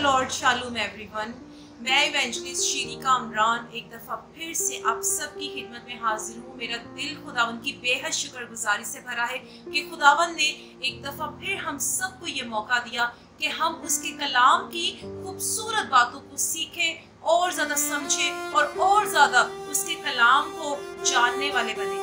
Lord, shalom everyone. मैं evangelist Sheeri Kamran एक दफ़ा फिर से आप सबकी खिदमत में हाजिर हूँ। मेरा दिल खुदावन की बेहद शुक्रगुजारी से भरा है कि खुदावन ने एक दफ़ा फिर हम सबको ये मौका दिया कि हम उसके कलाम की खूबसूरत बातों को सीखें और ज़्यादा समझें और ज़्यादा उसके कलाम को जानने वाले बने।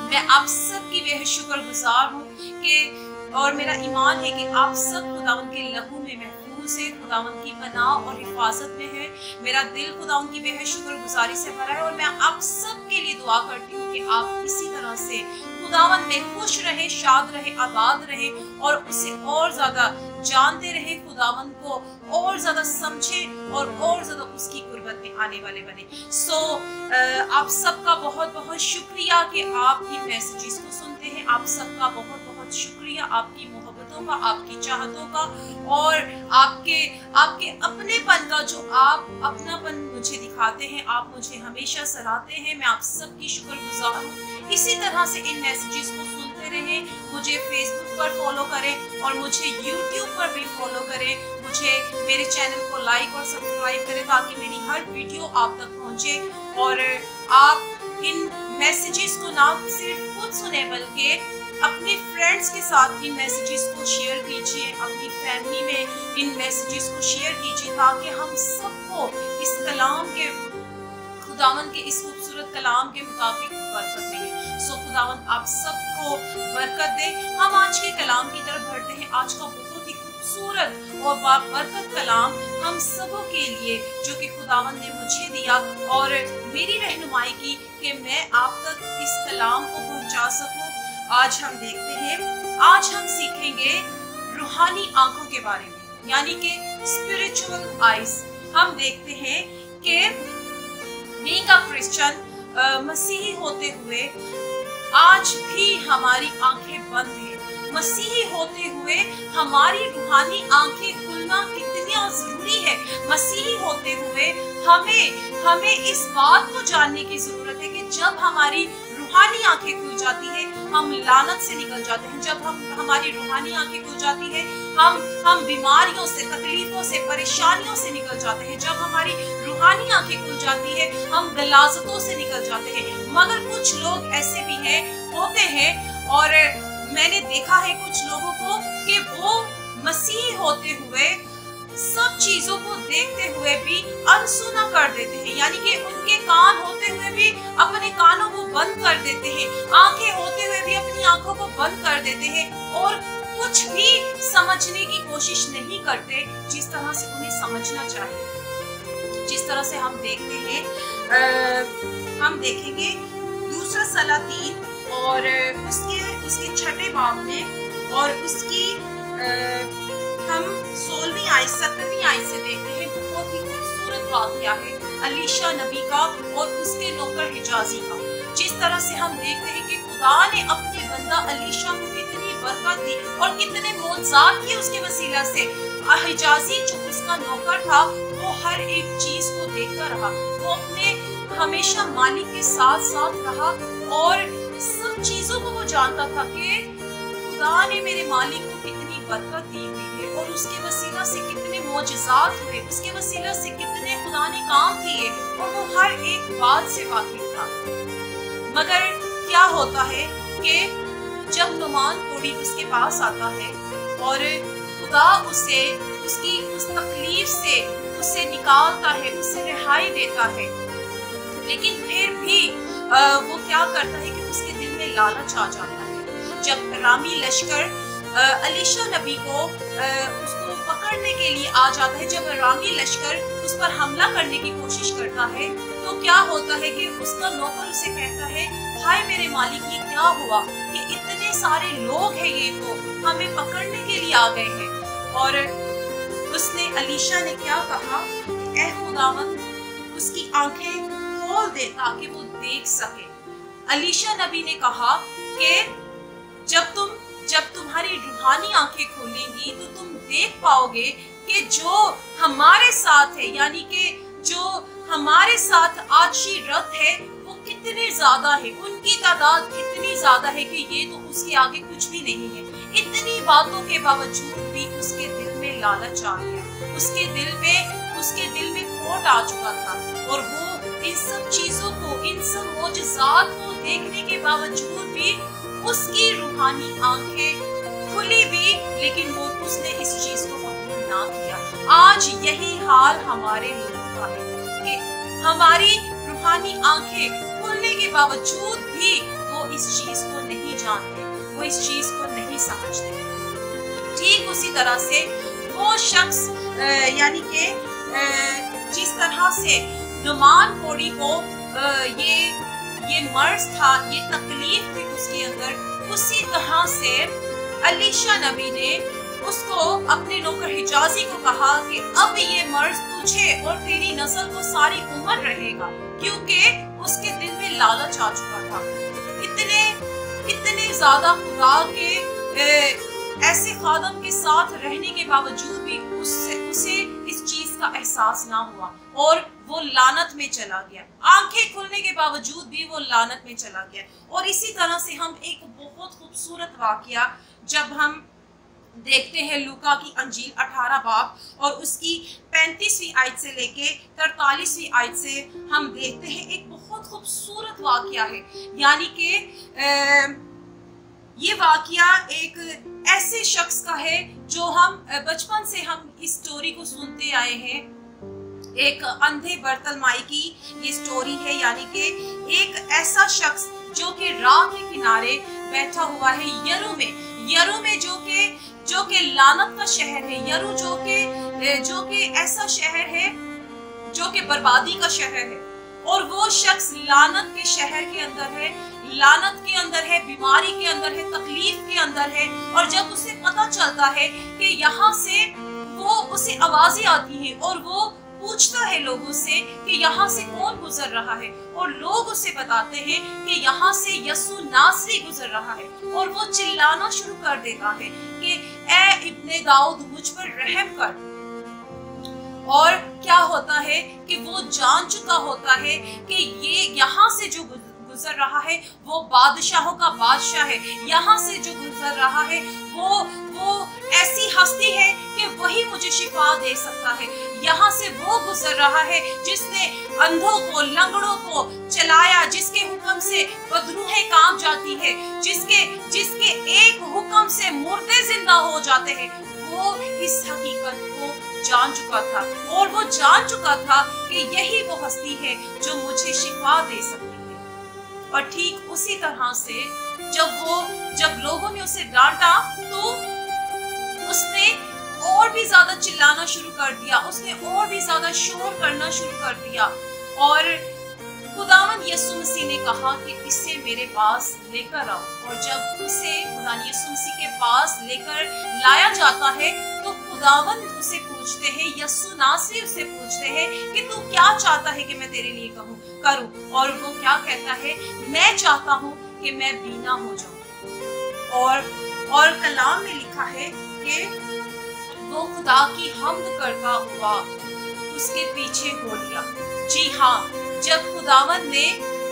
मैं आप सबकी बेहद शुक्रगुजार हूँ कि और मेरा ईमान है कि आप सब खुदावन के लहू में महफूज है, खुदावन की पनाह और हिफाजत में है। मेरा दिल खुदावन की बेहद शुक्रगुजारी से भरा है और मैं आप सब के लिए दुआ करती हूँ कि आप इसी तरह से खुदावन में खुश रहे, शाद रहे, आबाद रहे और उसे और ज्यादा जानते रहे, खुदावन को और ज्यादा समझे और ज्यादा उसकी कुर्बत में आने वाले बने। आप सबका बहुत बहुत शुक्रिया कि आप इन मैसेजेस को सुनते हैं। आप सबका बहुत बहुत शुक्रिया आपकी मोहब्बतों का, आपकी चाहतों का और आपके अपनेपन का, जो आप अपनापन मुझे दिखाते हैं, आप मुझे हमेशा सराहते हैं। मैं आप सबकी शुक्रगुजार हूँ। इसी तरह से इन मैसेजेस को सुनते रहें, मुझे फेसबुक पर फॉलो करें और मुझे यूट्यूब पर भी फॉलो करें। मुझे मेरे चैनल को लाइक और सब्सक्राइब करें ताकि मेरी हर वीडियो आप तक पहुंचे और आप इन मैसेजेस को ना सिर्फ खुद सुने बल्कि अपने फ्रेंड्स के साथ इन मैसेजेस को शेयर कीजिए, अपनी फैमिली में इन मैसेजेस को शेयर कीजिए ताकि हम सबको इस कलाम के, खुदावन के इस खूबसूरत कलाम के मुताबिक बरकत मिले। खुदावन आप सबको बरकत दे। हम आज के कलाम की तरफ बढ़ते हैं। आज का बहुत ही खूबसूरत और बाबरकत कलाम हम सबों के लिए जो कि खुदावन ने मुझे दिया और मेरी रहनुमाई की कि मैं आप तक इस कलाम को पहुंचा सकूं। आज हम देखते हैं, आज हम सीखेंगे रूहानी आंखों के बारे में, यानी कि स्पिरिचुअल आईज। हम देखते हैं कि बीइंग अ क्रिश्चियन, मसीही होते हुए आज भी हमारी आंखें बंद हैं। मसीही होते हुए हमारी रूहानी आंखें खुलना कितना जरूरी है। मसीही होते हुए हमें इस बात को जानने की जरूरत है कि जब हमारी रूहानी आंखें खुल जाती है हम लानत से निकल जाते हैं। जब हमारी रूहानी आंखें खुल जाती है हम बीमारियों से, तकलीफों से, परेशानियों से निकल जाते हैं। जब हमारी रूहानी आंखें खुल जाती है हम गलाजतों से निकल जाते हैं। मगर कुछ लोग ऐसे भी होते हैं और मैंने देखा है कुछ लोगों को कि वो मसीही होते हुए सब चीजों को देखते हुए भी अनसुना कर देते हैं, यानी कि उनके कान होते हुए भी अपने कानों को बंद कर देते हैं, आंखें होते हुए भी अपनी आंखों को बंद कर देते हैं और कुछ भी समझने की कोशिश नहीं करते जिस तरह से उन्हें समझना चाहिए। जिस तरह से हम देखते हैं, हम देखेंगे दूसरा सलातीन और उसके छठे बाब में और उसकी हम 16वीं आयत 17वीं आयत से देखते हैं। बहुत ही खूबसूरत वाकया है अलीशा नबी का और उसके नौकर हिजाजी का। जिस तरह से हम देखते हैं कि खुदा ने अपने बंदा अलीशा को कितनी बरकत दी और कितने मौजज़ात किए उसके वसीला से। हिजाजी जो उसका नौकर था वो हर एक चीज को देखता रहा, वो अपने हमेशा मालिक के साथ साथ रहा और सब चीजों को वो जानता था कि खुदा ने मेरे मालिक को कितनी बरकत दी हुई है और उसके वसीला से कितने मौजज़ात हुए, उसके वसीला से कितने खुदा ने काम किए और वो हर एक बात से वाकिफ था। मगर क्या होता है कि जब नुमान कोड़ी उसके पास आता है और खुदा उसे उसकी उस तकलीफ से उसे निकालता है, उसे रिहाई देता है, लेकिन फिर भी वो क्या करता है कि उसके दिल में लालच आ जाता है। जब रामी लश्कर अलीशा नबी को उसको पकड़ने के लिए आ जाता है, जब रामी लश्कर उस पर हमला करने की कोशिश करता है तो क्या होता है कि उसका नौकर उसे कहता है, हाय मेरे मालिक, ये क्या हुआ कि इतने सारे लोग हैं, ये तो हमें पकड़ने के लिए आ गए हैं। और उसने, अलीशा ने क्या कहा, ऐ खुदावंद उसकी आंखें खोल दे ताकि वो देख सके। अलीशा नबी ने कहा कि जब तुम्हारी रूहानी आंखें खोलेंगी तो तुम देख पाओगे कि जो हमारे साथ है, यानी कि जो हमारे साथ आशी रथ है वो कितने ज्यादा है, उनकी तादाद इतनी ज्यादा है कि ये तो उसके आगे कुछ भी नहीं है। इतनी बातों के बावजूद भी उसके दिल में लालच आ गया। उसके दिल में खोट आ चुका था और वो इन सब चीजों को, इन सब मौजज़ात को देखने के बावजूद भी उसकी रूहानी आंखें खुली भी, लेकिन वो उसने इस चीज को कबूल ना किया। आज यही हाल हमारे लोगों का है कि हमारी रूहानी आंखें खुलने के बावजूद भी वो इस चीज को नहीं जानते, वो इस चीज को नहीं समझते। ठीक उसी तरह से वो शख्स यानी कि जिस तरह से नुमान कोड़ी को ये मर्ज था, ये तकलीफ थी उसके अंदर, उसी तरह से अलीशा नबी ने उसको, अपने नौकर हिजाजी को कहा कि अब ये मर्ज तुझे और तेरी नस्ल को सारी उम्र रहेगा, क्योंकि उसके दिल में लालच आ चुका था। इतने ज्यादा खुदा के ऐसे खादम के साथ रहने के बावजूद भी उसे इस चीज का एहसास ना हुआ और वो लानत में चला गया। आंखें खुलने के बावजूद भी वो लानत में चला गया। और इसी तरह से हम एक बहुत खूबसूरत वाकया जब हम देखते हैं लूका की अंजील 18 बाब और उसकी 35वीं आयत से लेके 43वीं आयत से हम देखते हैं, एक बहुत खूबसूरत वाकया है। यानी कि ये वाकया एक ऐसे शख्स का है जो हम बचपन से हम इस स्टोरी को सुनते आए हैं। एक अंधे बर्तलमाई की ये स्टोरी है, यानी कि एक ऐसा शख्स जो कि राह के किनारे बैठा हुआ है यरू में जो कि लानत का शहर है। यरू जो कि ऐसा शहर है जो कि बर्बादी का शहर है, और वो शख्स लानत के शहर के अंदर है, लानत के अंदर है, बीमारी के अंदर है, तकलीफ के अंदर है। और जब उसे पता चलता है कि यहाँ से वो उसे आवाजें आती हैं और वो पूछता है लोगों से कि यहाँ से कौन गुजर रहा है, और लोग उसे बताते हैं कि यहाँ से यस्सु नासरी गुजर रहा है। और वो चिल्लाना शुरू कर देता है कि ए इब्ने दाऊद मुझ पर रहम कर। और क्या होता है कि वो जान चुका होता है कि ये यहाँ से जो गुजर रहा है वो बादशाहों का बादशाह है, यहाँ से जो गुजर रहा है वो ऐसी हस्ती है कि वही मुझे शिफा दे सकता है। यहाँ से वो गुजर रहा है जिसने अंधों को, लंगड़ों को चलाया, जिसके हुक्म से बदरूहें कांप जाती है, जिसके एक हुक्म से मुर्दे जिंदा हो जाते हैं। वो इस हकीकत को जान चुका था और वो जान चुका था कि यही वो हस्ती है जो मुझे शिफा दे सकती है। और ठीक उसी तरह से जब लोगों ने उसे डांटा तो उसने और भी ज्यादा चिल्लाना शुरू कर दिया, उसने और भी ज्यादा शोर करना शुरू कर दिया। और खुदावंद यीशु मसीह ने कहा कि इसे मेरे पास लेकर आओ। और जब उसे खुदावंद यीशु मसीह के पास लेकर लाया जाता है तो खुदावंद उसे पूछते हैं, यीशु नासरी उसे पूछते हैं कि तू क्या चाहता है कि मैं तेरे लिए करूं। और वो क्या कहता है, मैं चाहता हूं कि मैं बीना हो जाऊं। और कलाम में लिखा है कि वो खुदा की हम्द करता हुआ उसके पीछे हो लिया। जी हाँ, जब खुदावंद ने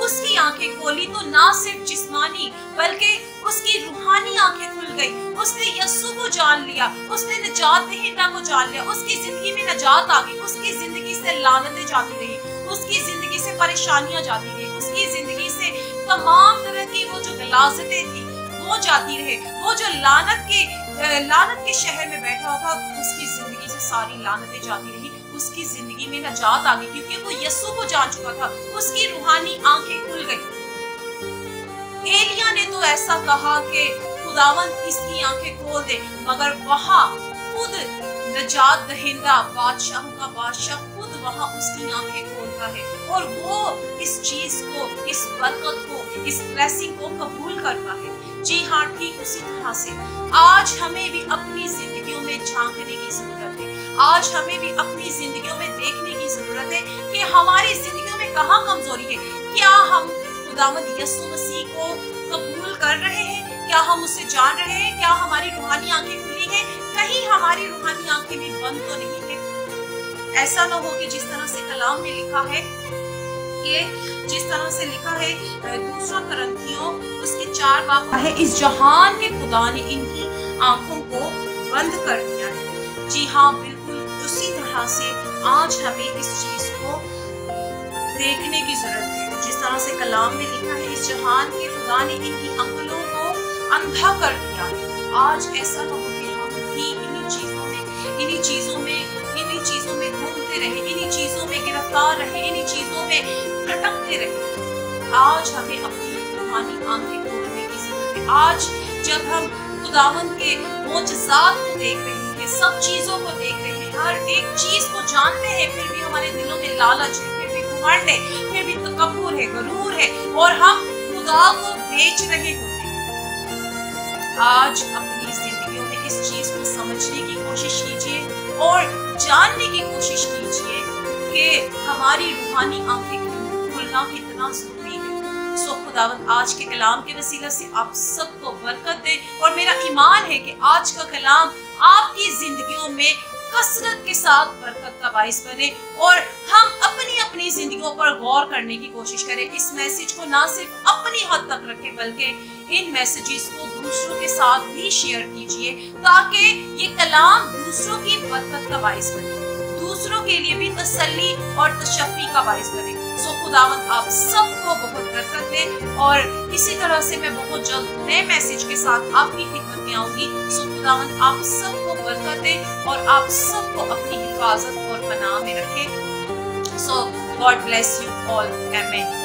उसकी आंखें खोली तो ना सिर्फ जिस्मानी बल्कि उसकी रूहानी आंखें खुल गई। उसने यस्सु को जान लिया, उसने निजात दहिंदा को जान लिया, उसकी जिंदगी में निजात आ गई, उसकी जिंदगी से लानतें जाती रही, उसकी जिंदगी से परेशानियां जाती रही, उसकी जिंदगी से तमाम तरह की वो जो गलाजतें थी वो जाती रहे। वो जो लानत के शहर में बैठा था उसकी जिंदगी से सारी लानतें जाती रही, उसकी जिंदगी में निजात आ गई क्योंकि वो यस्सु को जान चुका था, उसकी रूहानी आंखें खुल गई। एलिया ने तो ऐसा कहा कि खुदावंद इसकी आंखें खोल दे, मगर वहां खुद निजात दहिंदा बादशाहों का बादशाह खुद वहां उसकी आंखें खोलता है और वो इस चीज को, इस बरकत को, इस ब्लेसिंग को कबूल करता है। जी हाँ, ठीक उसी तरह से आज हमें भी अपनी जिंदगियों में झांकने की जरूरत है। आज हमें भी अपनी जिंदगियों में देखने की जरूरत है कि हमारी जिंदगियों में कहाँ कमजोरी है। क्या हम खुदावंद यीशु मसीह को कबूल कर रहे हैं? क्या हम उसे जान रहे हैं? क्या हमारी रूहानी आंखें खुली हैं? कहीं हमारी रूहानी आंखें भी बंद तो नहीं है? ऐसा ना हो कि जिस तरह से कलाम में लिखा है कि जिस तरह से लिखा है दूसरा करंथियों उसके 4 बाब है, इस जहान के खुदा ने इनकी आंखों को बंद कर दिया है। जी हाँ, बिल्कुल उसी तरह से आज हमें इस चीज को देखने की जरूरत है। जिस तरह से कलाम में लिखा है, इस जहान के खुदा ने इनकी अक्लों को अंधा कर दिया है। आज ऐसा ना हो कि हम भी इन्हीं चीजों में घूमते रहे, इन्हीं चीजों में गिरफ्तार रहे, इन्हीं चीजों में भटकते रहे। आज हमें अपनी रूहानी आंखें खोलने की जरूरत है। आज जब हम खुदावन के मोजज़ात को देख रहे हैं, सब चीजों को देख रहे हैं, हर एक चीज को जानते हैं, फिर भी हमारे दिलों में लालच है, फिर भी घमंड है, फिर भी तकब्बुर है, गरूर है, और हम खुदा को बेच रहे होते हैं। आज अपनी जिंदगियों में इस चीज को समझने की कोशिश कीजिए और जानने की कोशिश कीजिए कि हमारी रूहानी आंखें खुलना कितना जरूरी है। सो खुदावंद आज के कलाम के वसीला से आप सबको बरकत दे, और मेरा ईमान है कि आज का कलाम आपकी जिंदगियों में कसरत के साथ बरकत का बाइस बने, और हम अपनी अपनी जिंदगियों पर गौर करने की कोशिश करें। इस मैसेज को ना सिर्फ अपनी हद तक रखें, बल्कि इन मैसेजेस को दूसरों के साथ भी शेयर कीजिए, ताकि ये कलाम दूसरों की बरकत का बाइस बने, दूसरों के लिए भी तसल्ली और तशफ़ी का बाइस बने। सो खुदावंद आप सबको बहुत बरकत दे, और इसी तरह से मैं बहुत जल्द नए मैसेज के साथ आपकी खिदमत में आऊंगी। सो खुदावंद आप सबको बरकत दे और आप सबको अपनी हिफाजत और पनाह में रखे। सो गॉड ब्लेस यू ऑल, आमीन।